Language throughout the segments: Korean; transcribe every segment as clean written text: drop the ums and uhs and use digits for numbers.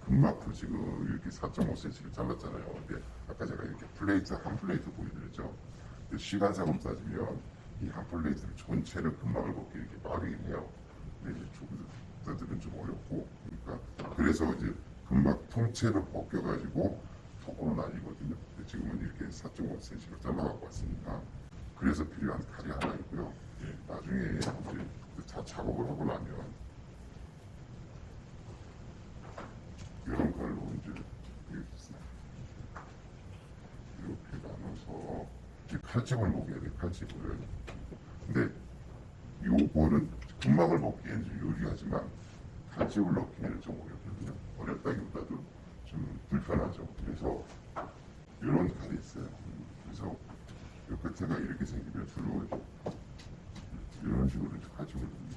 금막도 지금 이렇게 4.5cm를 잘랐잖아요. 근데 아까 제가 이렇게 한 플레이트 보여드렸죠. 시간상으로 따지면 이 한 플레이트를 전체를 금막을 벗기 이렇게 빠르게 해요. 근데 이제 초보자들은 좀 어렵고, 그러니까 그래서 이제 금막 통째로 벗겨가지고 톡으로 날리거든요. 지금은 이렇게 4.5cm로 잘라갖고 왔으니까 그래서 필요한 칼이 하나 있고요. 나중에 이제 다 작업을 하고 나면 이런 걸로 이제 이렇게 나눠서 칼집을 먹여야 돼. 칼집을. 근데 요거는 금막을 먹기에는 좀 유리하지만 칼집을 넣기에는 좀 어렵거든요. 어렵다기보다도 좀 불편하죠. 그래서 이런 칼이 있어요. 그래서 요 끝에가 이렇게 생기면 주로 이런 식으로 칼집을 넣는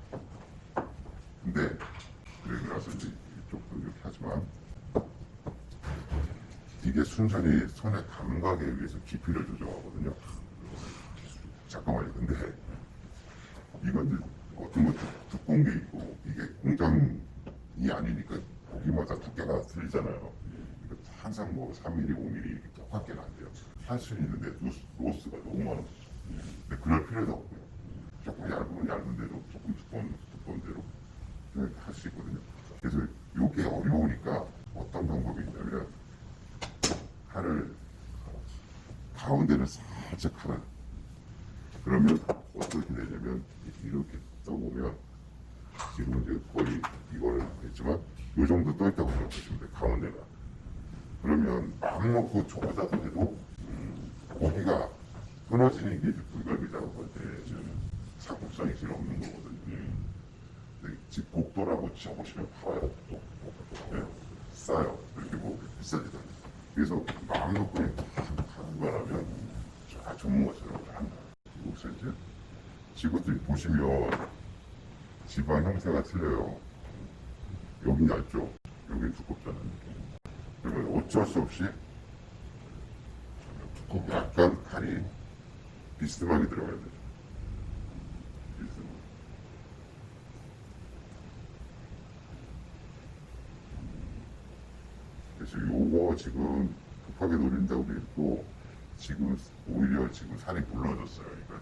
거예요. 근데 그러고 나서 이제 이쪽도 이렇게 하지만 이게 순전히 손의 감각에 의해서 깊이를 조정하거든요. 잠깐만요. 근데 이건 이제 어떤 거 두꺼운 게 있고 이게 공장이 아니니까 고기마다 두께가 틀리잖아요. 항상 뭐 3mm, 5mm 이렇게 똑같게는 안 돼요. 할 수는 있는데 로스가 너무 많아서. 근데 그럴 필요도 없고요. 조금 얇으면 얇은 대로, 조금 두꺼운 대로 할 수 있거든요. 그래서 이게 어려우니까 어떤 방법이 있냐면 칼을 가운데를 살짝 하나. 그러면 어떻게 되냐면 이렇게 떠보면 지금 이제 거의 이거는 했지만 이 정도 떠있다고 생각하시면 돼요. 가운데가. 그러면 마음 놓고 조그다도 해도 고기가 끊어지는 게 이제 불가비 작업할 때 상품성이 제일 없는 거거든요. 근데 집 복도라고 쳐보시면 팔아요. 또 싸요. 그렇게 뭐 비싸지도 않아요. 그래서 마음 놓고 그냥 하는 거라면 다 전문가처럼 한다. 그래서 이제 지구들이 보시면 지방 형태가 틀려요. 여긴 얇죠. 여긴 두껍잖아요. 그러면 어쩔 수 없이 약간 칼이 비스듬하게 들어가야 되죠. 비스듬하게. 그래서 요거 지금 급하게 노린다고 그랬고 지금 오히려 지금 살이 굴러졌어요. 그러니까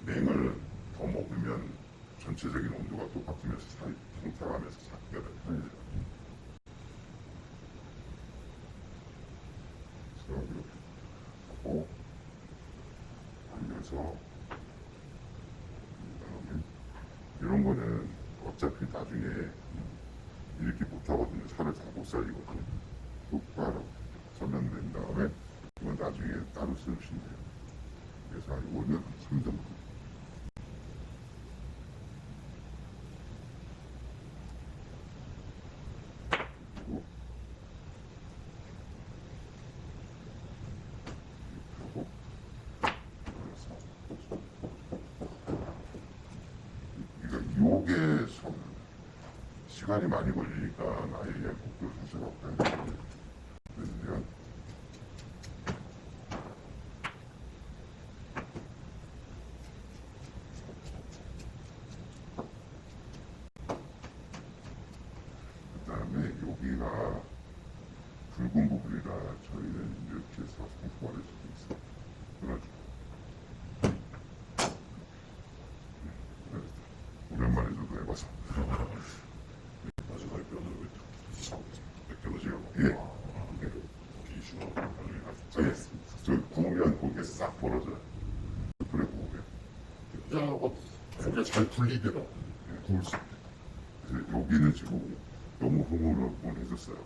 냉을 더 먹으면 전체적인 온도가 똑같으면서 살이 통타가면서 잡기가 더 편해져요. 그래서 이렇게 하고 올려서 그다음에 이런 거는 어차피 나중에 이렇게 못하거든요. 살을 다 못 살리거든요. 똑바로 전면된 다음에 이건 나중에 따로 쓰시면 돼요. 그래서 이거는 3등. 그리고 하고 그래서 요게 시간이 많이 걸리니까 나에게 목표 수수가 없다. 그러면 그다음에 여기가 붉은 부분이라 저희는 이렇게 해서 상품화를 수도 있어요. 그래가지고 오랜만에 저도 해봐서 마지막에 뼈를 뼈지라고. 예. 기슈가 예. 저 구우면 고기가 싹 벌어져요. 그래 구우면 뼈하고 고기가 잘 풀리더라. 구울 수 있게. 그래서 여기는 지금 너무 흐물흐물해졌어요.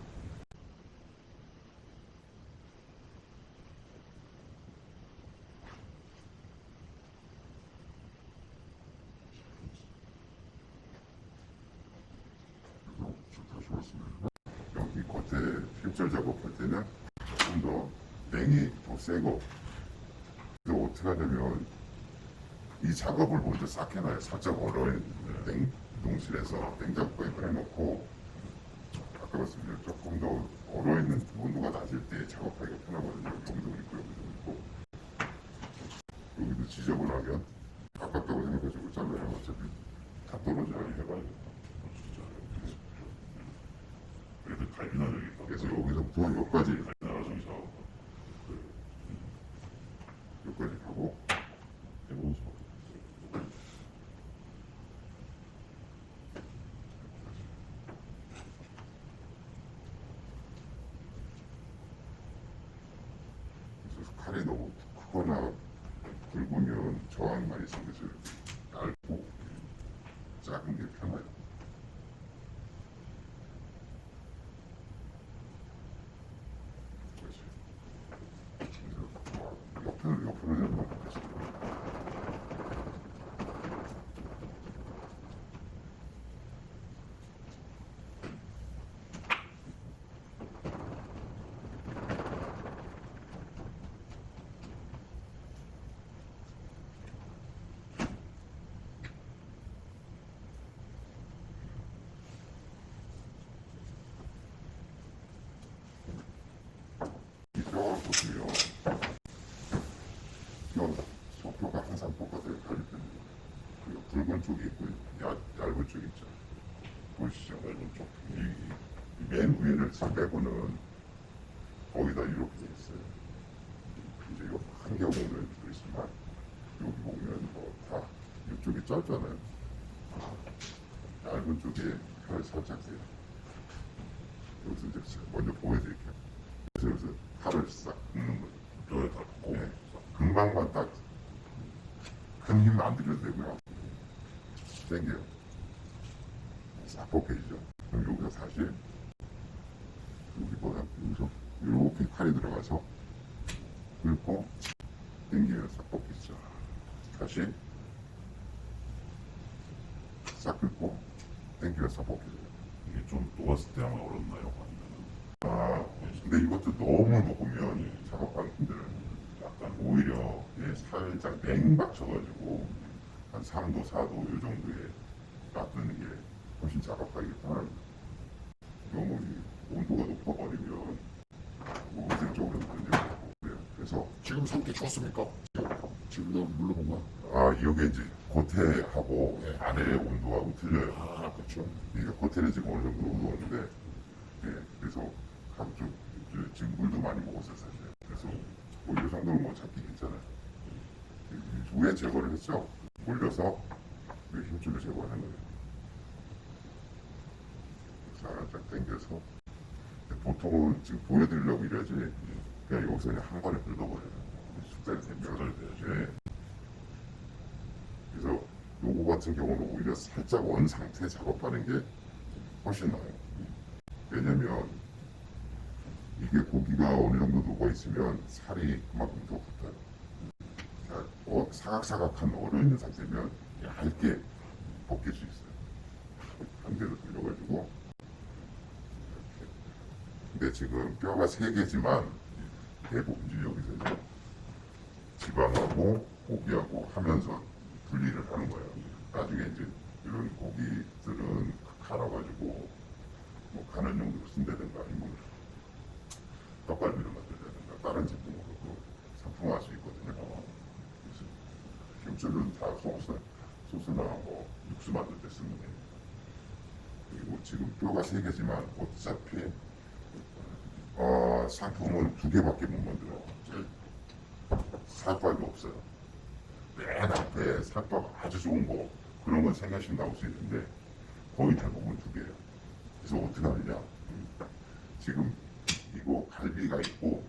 다시 왔습니다. 여기 겉에 필절 작업할 때는 좀 더 냉이 더 세고, 그래서 어떻게 하냐면 이 작업을 먼저 싹 해놔요. 살짝 얼어있는 냉동실에서 냉장고에 꺼내놓고, 아까 말씀드린 조금 더 얼어있는 온도가 낮을 때 작업하기가 편하거든요. 여기도 있고 여기도 있고. 여기도 지저분하면 가깝다고 생각하시고 잘라요. 어차피 다 떨어져요. 해봐야겠다. 진짜. 그래도 갈비나들이 있다. 그래서 여기서부터 여기까지 나중에서 여기까지 가고 해보는 수업. 그래서 칼이 너무 크거나 굵으면 저항이 많이 생겨서 얇고 작은 게 편해요. 그렇지. 그래서 옆으로 내려가는 거지. 이 뼈를 보시면 소표가 항상 똑같아요. 갈비뼈는. 그리고 굵은 쪽이 있고 얇은 쪽이 있죠. 보이시죠? 얇은 쪽. 맨 위를 빼고는 거의 다 이렇게 돼 있어요. 이제 한 경우는 있지만 여기 보면 다 이쪽이 짧잖아요. 얇은 쪽에 혀를 살짝 돼요. 여기서 이제 먼저 보여드릴게요. 그래서 여기서 팔을 싹 굽는 거죠. 뼈에 다 고. 네. 금방만 딱 큰 힘 안 들여도 되고요. 당겨요. 싹 벗겨지죠. 그럼 여기서 다시 여기보다 여기서 이렇게 칼이 들어가서 긁고 당겨요. 싹 벗기죠. 다시 싹 긁고 당겨요. 싹 벗기죠. 이게 좀 녹았을 때 아마 어렵나요? 아니면 근데 이것도 너무 녹으면 작업하기 힘들어요. 약간 오히려 살짝 냉박 쳐가지고 한 3도, 4도 이 정도에 놔두는 게 훨씬 작업하기 편합니다. 너무 이 온도가 높아버리면 위생적으로 문제가 있고요. 그래서 지금 상태 좋습니까? 지금도 물러본 거. 이게 이제 겉에하고 안에 온도하고 틀려요. 그렇죠. 이게 겉에는 지금 어느 정도 온도였는데 그래서 각쪽 지금 물도 많이 먹었어요 사실. 그래서 뭐 이 정도는 뭐 잡기 괜찮아요. 위에 제거를 했죠. 올려서 힘줄을 제거하는 거예요. 살짝 당겨서 보통은 지금 보여드리려고 이래야지 그냥 여기서 그냥 한 번에 긁어버려요. 숙달이 되면. 네. 그래서 요거 같은 경우는 오히려 살짝 원 상태 작업하는 게 훨씬 나아요. 왜냐면 이게 고기가 어느 정도 녹아있으면 살이 그만큼 더 붙어요. 사각사각한 얼어있는 상태면 얇게 벗길 수 있어요. 한 대로 돌려가지고. 근데 지금 뼈가 3개지만 대부분 이제 여기서 이제 지방하고 고기하고 하면서 분리를 하는 거예요. 나중에 이제 이런 고기들은 갈아가지고 뭐 가는 용도로 쓴다든가 아니면 떡갈비를 만들다든가 다른 제품으로도 상품화할 수 있거든요. 그래서 김치는 다 소스나 뭐 육수 만들 때 쓰는 거예요. 그리고 지금 뼈가 3개지만 어차피 상품은 2개밖에 못 만들어. 살밥이 없어요. 맨 앞에 살밥 아주 좋은 거 그런 건 3개씩 나올 수 있는데 거의 대부분 2개예요. 그래서 어떻게 하느냐? 지금 이거 갈비가 있고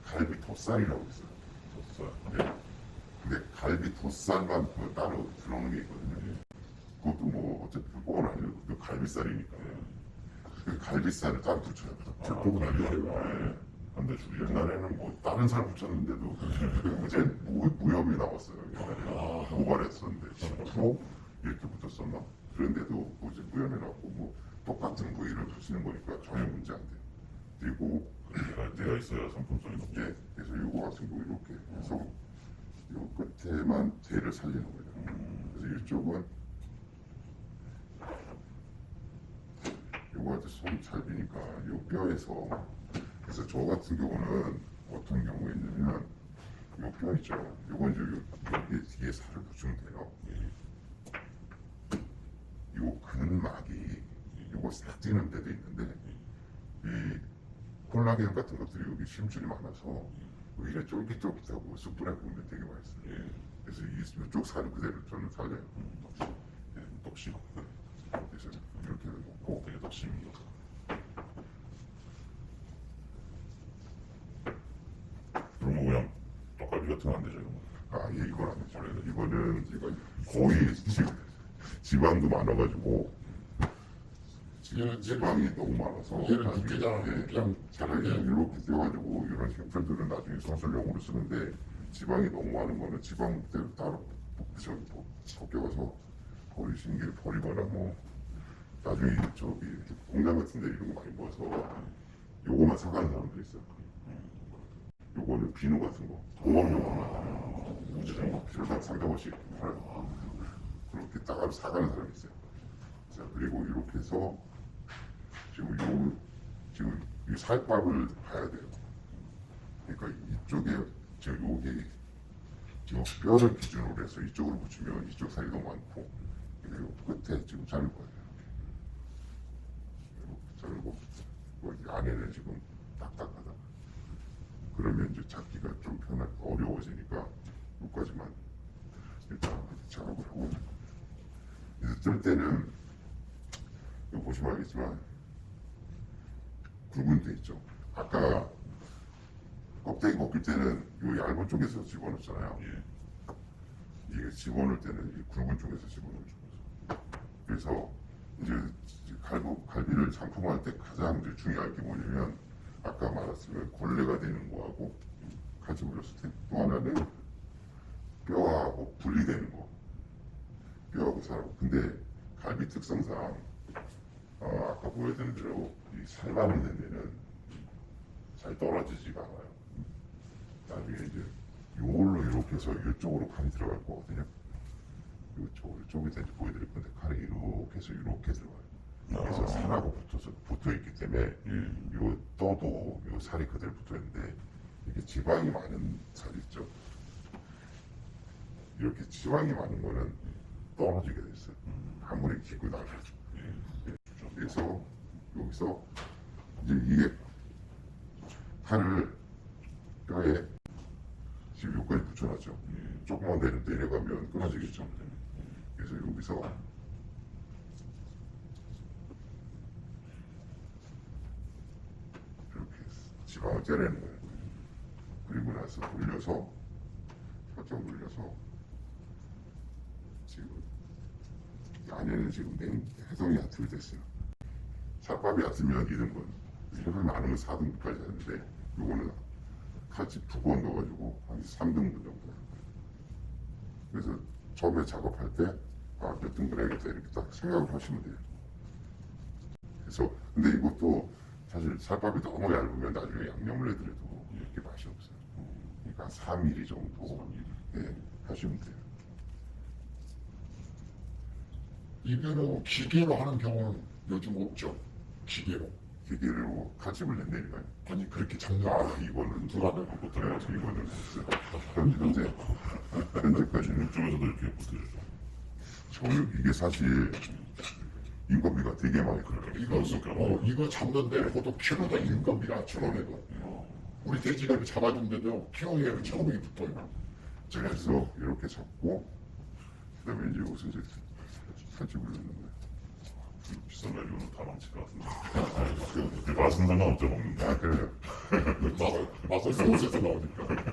갈비 덧살이라고 있어요. 졌어요. 네. 근데 갈비 덧살만 따로 들어오는 게 있거든요. 그것도 뭐 어차피 그건 아니에요. 그 갈비살이니까. 그 갈비살을 따로 붙여요. 불고기 아니에요. 네. 근데 옛날에는 뭐 다른 살 붙였는데도 이제 무협이 나왔어요. 옛날에 모발했었는데 10% 이렇게 붙였었나? 그런데도 뭐 이제 무협이 나왔고 뭐 똑같은 부위를 붙이는 거니까 전혀 문제 안 돼요. 그리고 때가 있어야 상품성이 높죠. 그래서 이거 같은 거 이렇게 해서 요 끝에만 대를 살리는 거예요. 그래서 이쪽은 요거한테 손이 잘 비니까 요 뼈에서 그래서 저 같은 경우는 어떤 경우에 있냐면 요 뼈 있죠. 요건 이제 여기 뒤에 살을 붙이면 돼요. 요 근막이 요거 싹 찌는 데도 있는데 콜라겐 같은 것들이 여기 심줄이 많아서 오히려 쫄깃쫄깃하고 숯불에 구우면 되게 맛있어요. 예. 그래서 이쪽 살을 그대로 저는 살려요. 예. 덕심. 그래서 이렇게 놓고 되게 덕심입니다. 그럼 뭐 그냥 떡갈비 같은 거 안 되죠, 이런 거. 예, 이건 안 되죠. 이거는 거의 지방도 많아가지고 지방이 너무 많아서 얘는 나중에, 육개장 그냥 차라리 이렇게 떼가지고 이런 형태들은 나중에 소설용으로 쓰는데 지방이 너무 많은 거는 지방대로 따로 벗겨가서 버리시는 게 버리거나 뭐 나중에 저기 공장 같은 데 이런 거 많이 모아서 요거만 사가는 사람도 있어요. 요거는 비누 같은 거 도망용으로만 무지성 필요당 300원씩 팔아요. 그렇게 따가지고 사가는 사람이 있어요. 자, 그리고 이렇게 해서 지금 이 살밥을 봐야 돼요. 그러니까 이쪽에 지금 여기 지금 뼈를 기준으로 해서 이쪽으로 붙이면 이쪽 살이 너무 많고 그리고 끝에 지금 자를 거예요. 이렇게 자르고 여기 안에는 지금 딱딱하다. 그러면 이제 잡기가 좀 어려워지니까 여기까지만 일단 작업을 하고 그래서 뜰 때는 이거 보시면 알겠지만 굵은 데 있죠. 아까 껍데기 벗길 때는 이 얇은 쪽에서 집어넣잖아요. 예. 이게 집어넣을 때는 이 굵은 쪽에서 집어넣죠. 그래서 이제 갈비를 상품화할 때 가장 이제 중요한 게 뭐냐면 아까 말했으면 골레가 되는 거하고 같이 물렸을 때 또 하나는 뼈하고 분리되는 거. 뼈하고 살하고. 근데 갈비 특성상 아까 보여드린 대로 이 살만 있는 데는 잘 떨어지지가 않아요. 나중에 이제 요걸로 이렇게 해서 이쪽으로 칼이 들어갈 거거든요. 이쪽에 이제 보여드릴 건데 칼이 이렇게 해서 이렇게 들어가요. 그래서 살하고 붙어 있기 때문에 요 떠도 요 살이 그대로 붙어 있는데 이게 지방이 많은 살이 있죠. 이렇게 지방이 많은 거는 떨어지게 됐어요. 아무리 기고 나가도. 그래서 여기서 이제 이게 칼을 뼈에 지금 여기까지 붙여놨죠. 조금만 내려가면 끊어지겠죠. 그래서 여기서 이렇게 지방을 째내는 거예요. 그리고 나서 돌려서 살짝 돌려서 지금 안에는 지금 해동이 얕으면 됐어요. 살밥이 얕으면 2등분, 해동이 많은 건 4등분까지 하는데 요거는 같이 두 번 넣어가지고 한 3등분 정도. 그래서 처음에 작업할 때 몇 등분 해야겠다 이렇게 딱 생각을 하시면 돼요. 그래서 근데 이것도 사실 살밥이 너무 얇으면 나중에 양념을 해드려도 이렇게 맛이 없어요. 그러니까 한 4mm 정도 하시면 돼요. 이거는 기계로 하는 경우는 요즘 없죠. 기계로. 기계로 칼집을 낸다니까요. 아니 그렇게 장난. 이거는 누가 못 들어가죠. 이거는 없어요. 현재까지는 이쪽에서도 이렇게 붙여주죠. 이게 사실 인건비가 되게 많이 들어요. 이거 잡는데 보통 키로당 인건비가 1,000원에도 우리 돼지갈비 잡아주는데도 키로에 1,500이 붙어요. 그래서 이렇게 잡고 그다음에 이제 여기서 이제 칼집을 넣는 거예요. 비싼 갈비는 다 망칠 것 같은데. 맛은 상관없죠, 먹는 거. 그래요. 맛은 소스에서 나오니까.